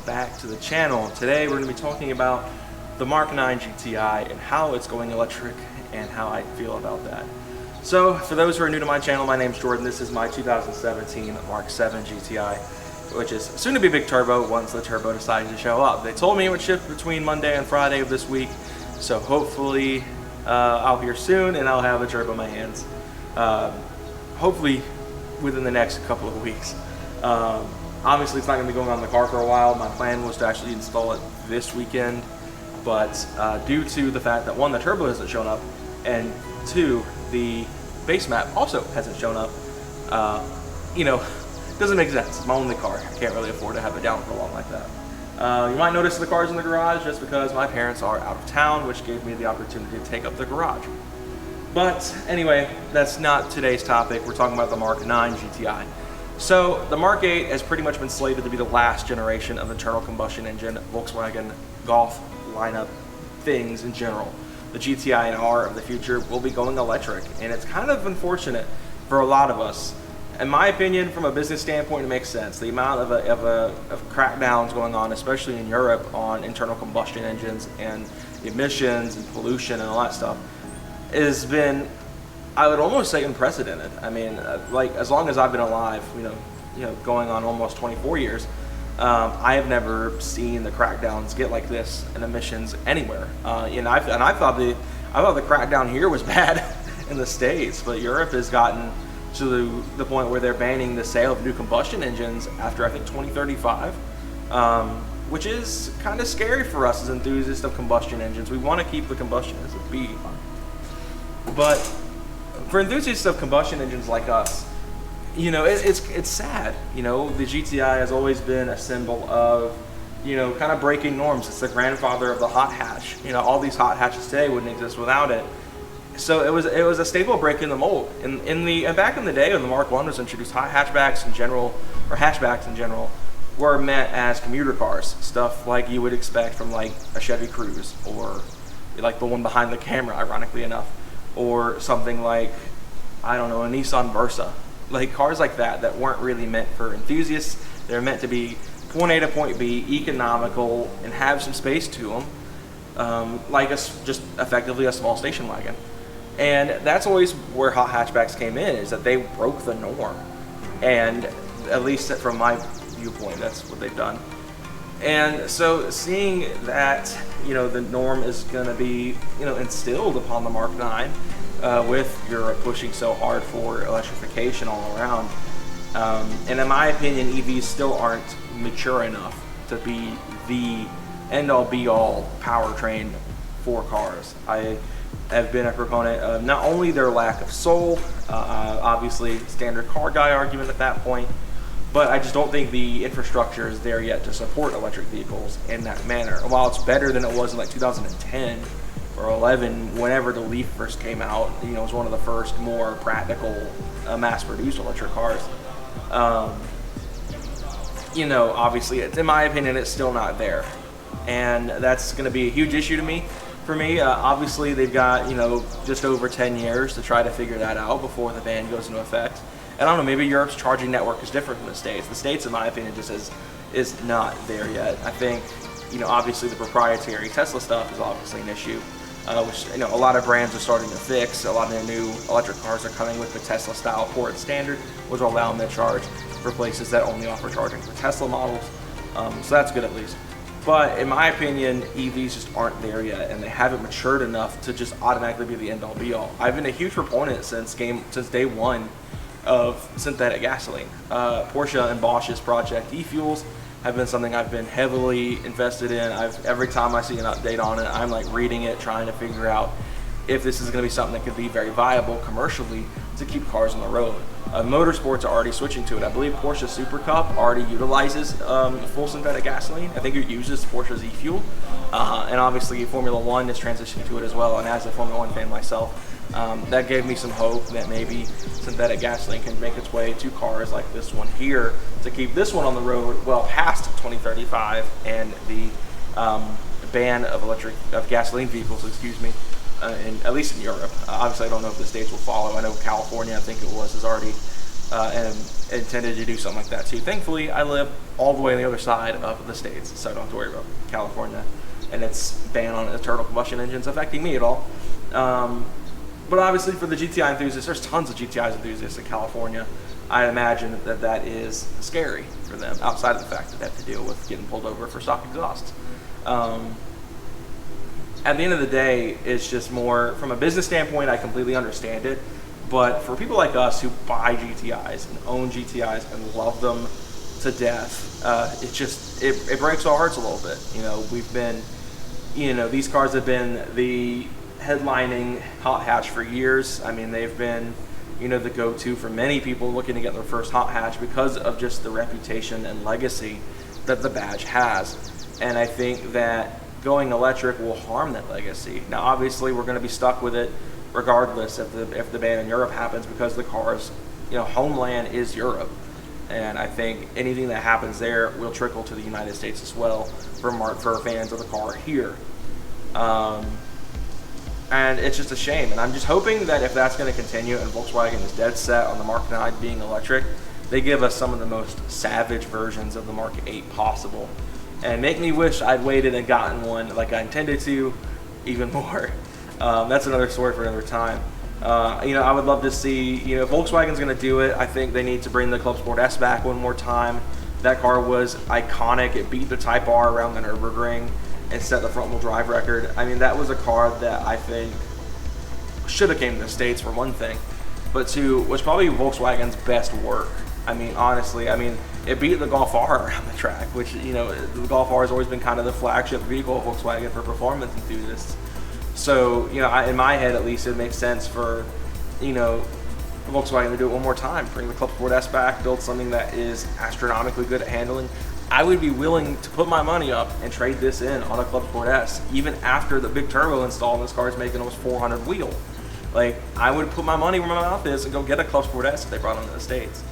back to the channel. Today we're going to be talking about the Mark 9 GTI and how it's going electric and how I feel about that. So for those who are new to my channel, my name's Jordan. This is my 2017 Mark 7 GTI, which is soon to be big turbo once the turbo decides to show up. They told me it would ship between Monday and Friday of this week, so hopefully I'll hear soon and I'll have the turbo in my hands. Hopefully within the next couple of weeks. Obviously it's not going to be going on the car for a while. My plan was to actually install it this weekend, but due to the fact that one, the turbo hasn't shown up, and two, the base map also hasn't shown up, you know, it doesn't make sense. It's my only car. I can't really afford to have it down for long like that. You might notice the car's in the garage just because my parents are out of town, which gave me the opportunity to take up the garage. But anyway, that's not today's topic. We're talking about the Mark 9 GTI. So the Mark 8 has pretty much been slated to be the last generation of internal combustion engine Volkswagen Golf lineup things in general. The GTI and R of the future will be going electric, and it's kind of unfortunate for a lot of us. In my opinion, from a business standpoint, it makes sense. The amount of crackdowns going on, especially in Europe, on internal combustion engines and emissions and pollution and all that stuff, has been, I would almost say, unprecedented. I mean, like, as long as I've been alive, you know, going on almost 24 years, I have never seen the crackdowns get like this in emissions anywhere. I thought the crackdown here was bad in the States, but Europe has gotten to the point where they're banning the sale of new combustion engines after, I think, 2035, which is kind of scary for us as enthusiasts of combustion engines. We want to keep the combustion as a B. But for enthusiasts of combustion engines like us, you know, it's sad. You know, the GTI has always been a symbol of, you know, kind of breaking norms. It's the grandfather of the hot hatch. You know, all these hot hatches today wouldn't exist without it. So it was a staple break in the mold. And back in the day when the Mark 1 was introduced, hot hatchbacks in general, or hatchbacks in general, were meant as commuter cars, stuff like you would expect from like a Chevy Cruze, or like the one behind the camera, ironically enough, or something like, I don't know, a Nissan Versa. Like cars like that weren't really meant for enthusiasts. They're meant to be point A to point B, economical, and have some space to them, like just effectively a small station wagon. And that's always where hot hatchbacks came in, is that they broke the norm. And at least from my viewpoint, that's what they've done. And so seeing that, you know, the norm is going to be, you know, instilled upon the Mark 9, with Europe pushing so hard for electrification all around. And in my opinion, EVs still aren't mature enough to be the end-all be-all powertrain for cars. I have been a proponent of not only their lack of soul, obviously standard car guy argument at that point, but I just don't think the infrastructure is there yet to support electric vehicles in that manner. And while it's better than it was in like 2010 or 11, whenever the Leaf first came out, you know, it was one of the first more practical mass-produced electric cars. You know, obviously, in my opinion, it's still not there. And that's going to be a huge issue to me. For me, obviously, they've got, you know, just over 10 years to try to figure that out before the ban goes into effect. And I don't know, maybe Europe's charging network is different from the States. The States, in my opinion, just is not there yet. I think, you know, obviously the proprietary Tesla stuff is obviously an issue, which, you know, a lot of brands are starting to fix. A lot of their new electric cars are coming with the Tesla-style port standard, which will allow them to charge for places that only offer charging for Tesla models. So that's good at least. But in my opinion, EVs just aren't there yet, and they haven't matured enough to just automatically be the end-all be-all. I've been a huge proponent since day one of synthetic gasoline. Porsche and Bosch's Project E-Fuels have been something I've been heavily invested in. Every time I see an update on it, I'm like reading it, trying to figure out if this is going to be something that could be very viable commercially to keep cars on the road. Motorsports are already switching to it. I believe Porsche Super Cup already utilizes full synthetic gasoline. I think it uses Porsche's e-fuel. And obviously Formula One is transitioning to it as well. And as a Formula One fan myself, that gave me some hope that maybe synthetic gasoline can make its way to cars like this one here to keep this one on the road well past 2035 and the ban of gasoline vehicles, excuse me, at least in Europe. Obviously, I don't know if the states will follow. I know California, I think it was, has already and intended to do something like that too. Thankfully, I live all the way on the other side of the states, so I don't have to worry about California and its ban on internal combustion engines affecting me at all. But obviously, for the GTI enthusiasts, there's tons of GTI enthusiasts in California. I imagine that that is scary for them, outside of the fact that they have to deal with getting pulled over for stock exhaust. At the end of the day, it's just more, from a business standpoint, I completely understand it. But for people like us who buy GTIs and own GTIs and love them to death, it breaks our hearts a little bit. You know, we've been, you know, these cars have been the headlining hot hatch for years. I mean, they've been, you know, the go-to for many people looking to get their first hot hatch because of just the reputation and legacy that the badge has. And I think that going electric will harm that legacy. Now, obviously, we're going to be stuck with it regardless if the ban in Europe happens, because the car's, you know, homeland is Europe. And I think anything that happens there will trickle to the United States as well for fans of the car here. And it's just a shame. And I'm just hoping that if that's going to continue and Volkswagen is dead set on the Mark 9 being electric, they give us some of the most savage versions of the Mark 8 possible. And make me wish I'd waited and gotten one like I intended to even more. That's another story for another time. You know, I would love to see, you know, if Volkswagen's going to do it, I think they need to bring the Club Sport S back one more time. That car was iconic. It beat the Type R around the Nürburgring and set the front wheel drive record. I mean, that was a car that I think should have came to the States for one thing, but two, was probably Volkswagen's best work. I mean, honestly, I mean, it beat the Golf R around the track, which, you know, the Golf R has always been kind of the flagship vehicle of Volkswagen for performance enthusiasts. So, you know, in my head at least, it makes sense for, you know, Volkswagen to do it one more time, bring the Club Sport S back, build something that is astronomically good at handling. I would be willing to put my money up and trade this in on a Club Sport S, even after the big turbo install and this car is making almost 400 wheel. Like, I would put my money where my mouth is and go get a Club Sport S if they brought them to the States.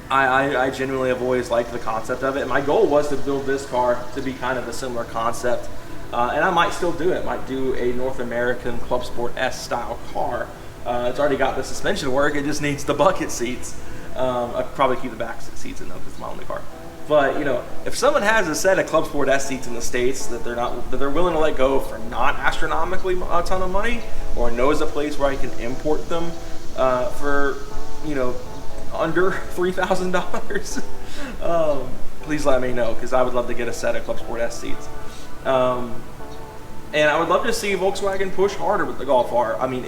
I genuinely have always liked the concept of it. And my goal was to build this car to be kind of a similar concept. And I might still do it. Might do a North American Club Sport S style car. It's already got the suspension work. It just needs the bucket seats. I'd probably keep the back seats in though, because it's my only car. But, you know, if someone has a set of Club Sport S seats in the States that they're willing to let go for not astronomically a ton of money, or knows a place where I can import them for, you know, under $3,000, please let me know, because I would love to get a set of Club Sport S seats. And I would love to see Volkswagen push harder with the Golf R. I mean,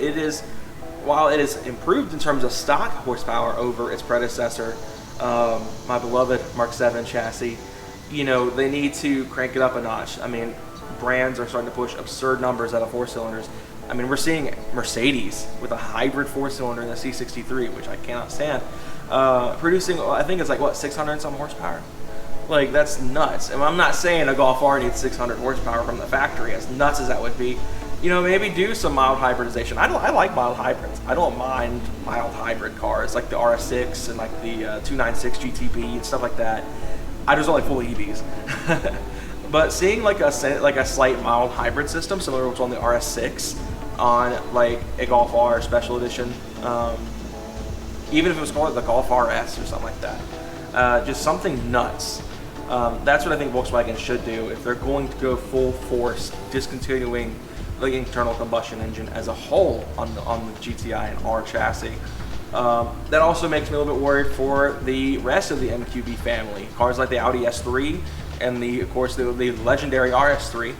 while it is improved in terms of stock horsepower over its predecessor, my beloved Mark 7 chassis, you know, they need to crank it up a notch. I mean, brands are starting to push absurd numbers out of 4-cylinders. I mean, we're seeing Mercedes with a hybrid 4-cylinder in the C63, which I cannot stand, producing, I think it's like, what, 600 and some horsepower? Like, that's nuts. And I'm not saying a Golf R needs 600 horsepower from the factory, as nuts as that would be. You know, maybe do some mild hybridization. I like mild hybrids. I don't mind mild hybrid cars, like the RS6 and like the 296 GTB and stuff like that. I just don't like full EVs. But seeing like a slight mild hybrid system, similar to what's on the RS6, on like a Golf R Special Edition, even if it was called the Golf RS or something like that, just something nuts. That's what I think Volkswagen should do if they're going to go full force, discontinuing the internal combustion engine as a whole on the GTI and R chassis. That also makes me a little bit worried for the rest of the MQB family. Cars like the Audi S3 and of course the legendary RS3.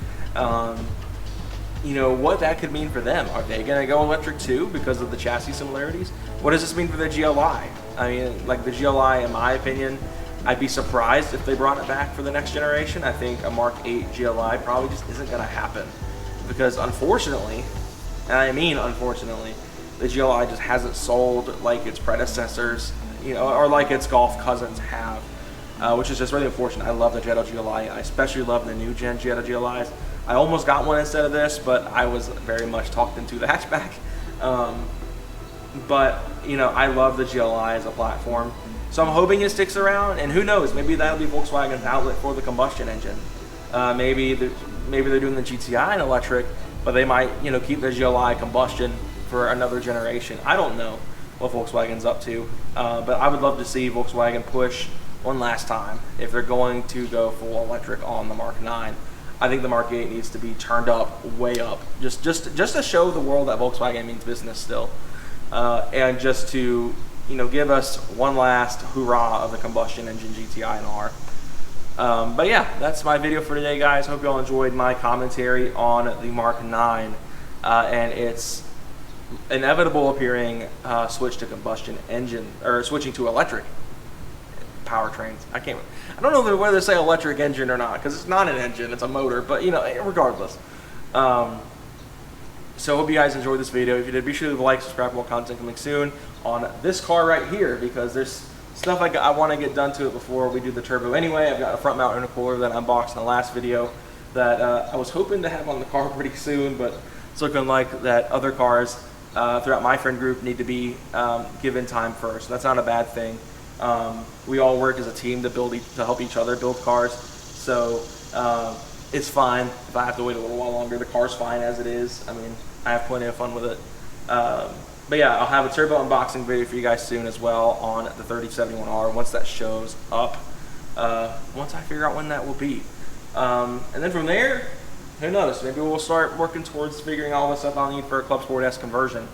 You know, what that could mean for them. Are they going to go electric too because of the chassis similarities? What does this mean for the GLI? I mean, like the GLI, in my opinion, I'd be surprised if they brought it back for the next generation. I think a Mark 8 GLI probably just isn't going to happen. Because unfortunately, and I mean unfortunately, the GLI just hasn't sold like its predecessors, you know, or like its Golf cousins have, which is just really unfortunate. I love the Jetta GLI. I especially love the new gen Jetta GLIs. I almost got one instead of this, but I was very much talked into the hatchback. But, you know, I love the GLI as a platform. So I'm hoping it sticks around, and who knows, maybe that'll be Volkswagen's outlet for the combustion engine. Maybe they're doing the GTI in electric, but they might, you know, keep the GLI combustion for another generation. I don't know. what Volkswagen's up to. But I would love to see Volkswagen push one last time if they're going to go full electric on the Mark 9. I think the Mark 8 needs to be turned up, way up, just to show the world that Volkswagen means business still, and just to give us one last hurrah of the combustion engine GTI and R. But yeah, that's my video for today, guys. Hope you all enjoyed my commentary on the Mark 9 and its inevitable appearing switch to combustion engine, or switching to electric powertrains. I don't know whether to say electric engine or not, because it's not an engine, it's a motor, but regardless. So hope you guys enjoyed this video. If you did, be sure to like, subscribe, more content coming soon on this car right here, because there's stuff I want to get done to it before we do the turbo anyway. I've got a front mount intercooler that I unboxed in the last video that I was hoping to have on the car pretty soon, but it's looking like that other cars throughout my friend group need to be given time first. That's not a bad thing. We all work as a team to help each other build cars, so it's fine if I have to wait a little while longer. The car's fine as it is. I mean, I have plenty of fun with it. But yeah, I'll have a turbo unboxing video for you guys soon as well on the 3071R once that shows up. Once I figure out when that will be, and then from there, who knows? Maybe we'll start working towards figuring all the stuff I'll need for a Club Sport S conversion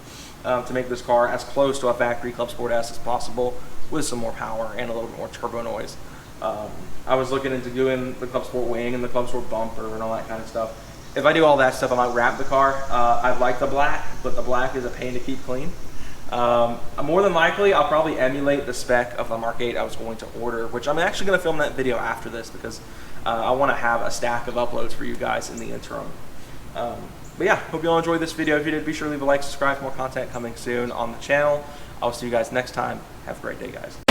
to make this car as close to a factory Club Sport S as possible, with some more power and a little bit more turbo noise. I was looking into doing the Club Sport wing and the Club Sport bumper and all that kind of stuff. If I do all that stuff, I might wrap the car. I like the black, but the black is a pain to keep clean. More than likely, I'll probably emulate the spec of the Mark 8 I was going to order, which I'm actually going to film that video after this, because I want to have a stack of uploads for you guys in the interim. But yeah, hope you all enjoyed this video. If you did, be sure to leave a like, subscribe for more content coming soon on the channel. I'll see you guys next time. Have a great day, guys.